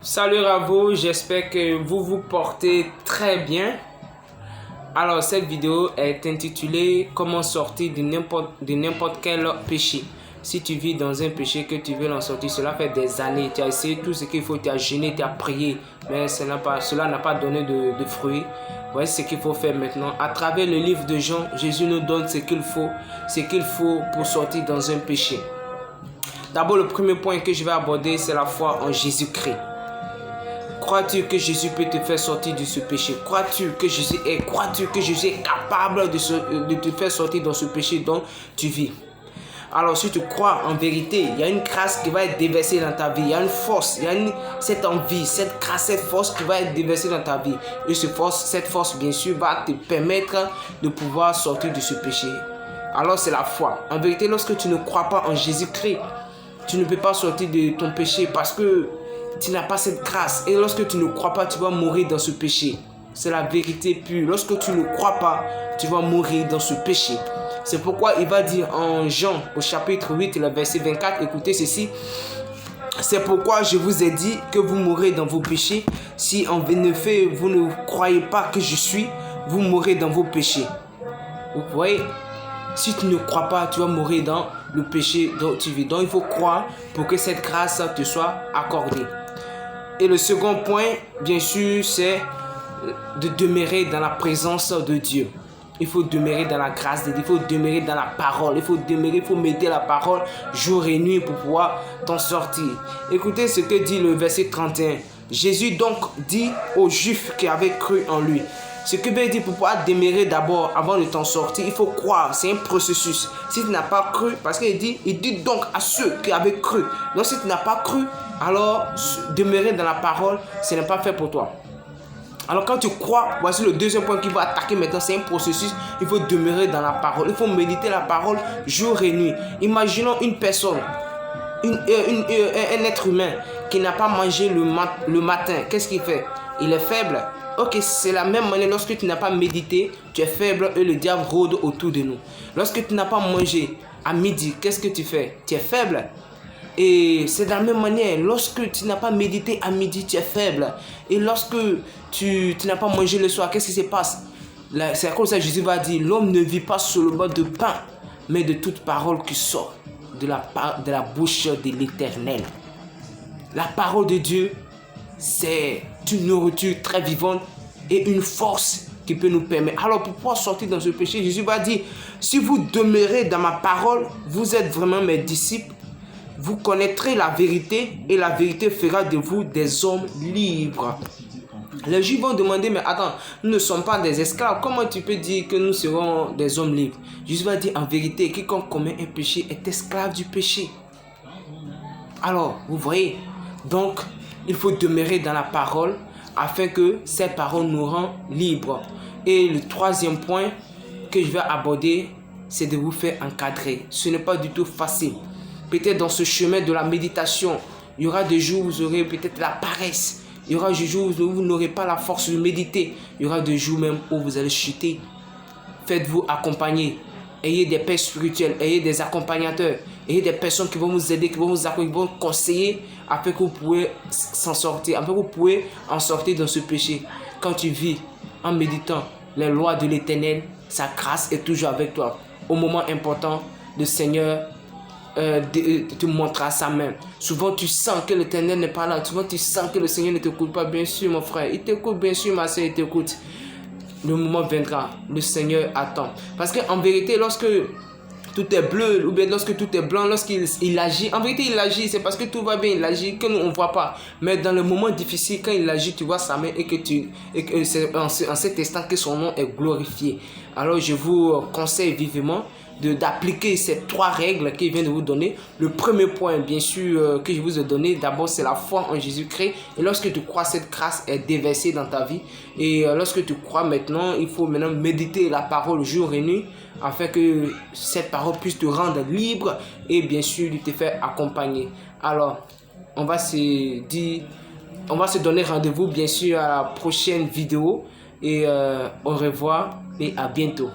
Salut à vous, j'espère que vous vous portez très bien. Alors cette vidéo est intitulée comment sortir de n'importe quel péché. Si tu vis dans un péché que tu veux en sortir, cela fait des années, tu as essayé tout ce qu'il faut, tu as jeûné, tu as prié, mais cela n'a pas donné de fruits. Voici ce qu'il faut faire maintenant. À travers le livre de Jean, Jésus nous donne ce qu'il faut pour sortir dans un péché. D'abord, le premier point que je vais aborder, c'est la foi en Jésus-Christ. Crois-tu que Jésus peut te faire sortir de ce péché? Crois-tu que Jésus est capable de te faire sortir dans ce péché dont tu vis? Alors si tu crois en vérité, il y a une grâce qui va être déversée dans ta vie. Il y a une force, il y a cette envie, cette grâce, cette force qui va être déversée dans ta vie. Et cette force, bien sûr, va te permettre de pouvoir sortir de ce péché. Alors c'est la foi. En vérité, lorsque tu ne crois pas en Jésus-Christ, tu ne peux pas sortir de ton péché parce que tu n'as pas cette grâce. Et lorsque tu ne crois pas, tu vas mourir dans ce péché. C'est la vérité pure. Lorsque tu ne crois pas, tu vas mourir dans ce péché. C'est pourquoi il va dire en Jean, au chapitre 8, le verset 24, écoutez ceci. C'est pourquoi je vous ai dit que vous mourrez dans vos péchés. Si en effet vous ne croyez pas que je suis, vous mourrez dans vos péchés. Vous voyez? Si tu ne crois pas, tu vas mourir dans le péché dont tu vis. Donc il faut croire pour que cette grâce te soit accordée. Et le second point, bien sûr, c'est de demeurer dans la présence de Dieu. Il faut demeurer dans la grâce de Dieu, il faut demeurer dans la parole, il faut méditer la parole jour et nuit pour pouvoir t'en sortir. Écoutez ce que dit le verset 31. Jésus donc dit aux Juifs qui avaient cru en lui. Ce que veut dire pour pouvoir demeurer d'abord avant de t'en sortir, il faut croire, c'est un processus. Si tu n'as pas cru, parce qu'il dit donc à ceux qui avaient cru. Donc si tu n'as pas cru, alors demeurer dans la parole, ce n'est pas fait pour toi. Alors quand tu crois, voici le deuxième point qu'il va attaquer maintenant, c'est un processus. Il faut demeurer dans la parole, il faut méditer la parole jour et nuit. Imaginons une personne, un être humain qui n'a pas mangé le matin. Qu'est-ce qu'il fait? Il est faible. Ok, c'est la même manière, lorsque tu n'as pas médité, tu es faible et le diable rôde autour de nous. Lorsque tu n'as pas mangé à midi, qu'est-ce que tu fais? Tu es faible. Et c'est de la même manière, lorsque tu n'as pas médité à midi, tu es faible. Et lorsque tu n'as pas mangé le soir, qu'est-ce qui se passe? C'est comme ça que Jésus va dire, l'homme ne vit pas seulement de pain, mais de toute parole qui sort de la bouche de l'Éternel. La parole de Dieu, c'est une nourriture très vivante et une force qui peut nous permettre. Alors pour pouvoir sortir dans ce péché, Jésus va dire, si vous demeurez dans ma parole, vous êtes vraiment mes disciples. Vous connaîtrez la vérité et la vérité fera de vous des hommes libres. Les Juifs vont demander, mais attends, nous ne sommes pas des esclaves. Comment tu peux dire que nous serons des hommes libres? Jésus va dire, en vérité, quiconque commet un péché est esclave du péché. Alors, vous voyez, donc, il faut demeurer dans la parole afin que cette parole nous rend libres. Et le troisième point que je vais aborder, c'est de vous faire encadrer. Ce n'est pas du tout facile. Peut-être dans ce chemin de la méditation, il y aura des jours où vous aurez peut-être la paresse. Il y aura des jours où vous n'aurez pas la force de méditer. Il y aura des jours même où vous allez chuter. Faites-vous accompagner. Ayez des pères spirituels, ayez des accompagnateurs, ayez des personnes qui vont vous aider, qui vont vous accompagner, qui vont vous conseiller afin que vous pouvez s'en sortir, afin que vous pouvez en sortir dans ce péché. Quand tu vis en méditant les lois de l'Éternel, sa grâce est toujours avec toi. Au moment important, le Seigneur te montrera sa main. Souvent tu sens que l'Éternel n'est pas là. Souvent tu sens que le Seigneur ne t'écoute pas. Bien sûr mon frère, il t'écoute. Bien sûr ma soeur, il t'écoute. Le moment viendra, le Seigneur attend. Parce qu'en vérité, lorsque tout est bleu, ou bien lorsque tout est blanc, lorsqu'il agit, en vérité il agit, c'est parce que tout va bien, il agit, que nous on ne voit pas. Mais dans le moment difficile, quand il agit, tu vois sa main et que c'est en cet instant que son nom est glorifié. Alors je vous conseille vivement d'appliquer ces trois règles qu'il vient de vous donner. Le premier point, bien sûr, que je vous ai donné, d'abord, c'est la foi en Jésus-Christ. Et lorsque tu crois, cette grâce est déversée dans ta vie. Et lorsque tu crois maintenant, il faut maintenant méditer la parole jour et nuit, afin que cette parole puisse te rendre libre et bien sûr, de te faire accompagner. Alors, on va se donner rendez-vous, bien sûr, à la prochaine vidéo. Et au revoir et à bientôt.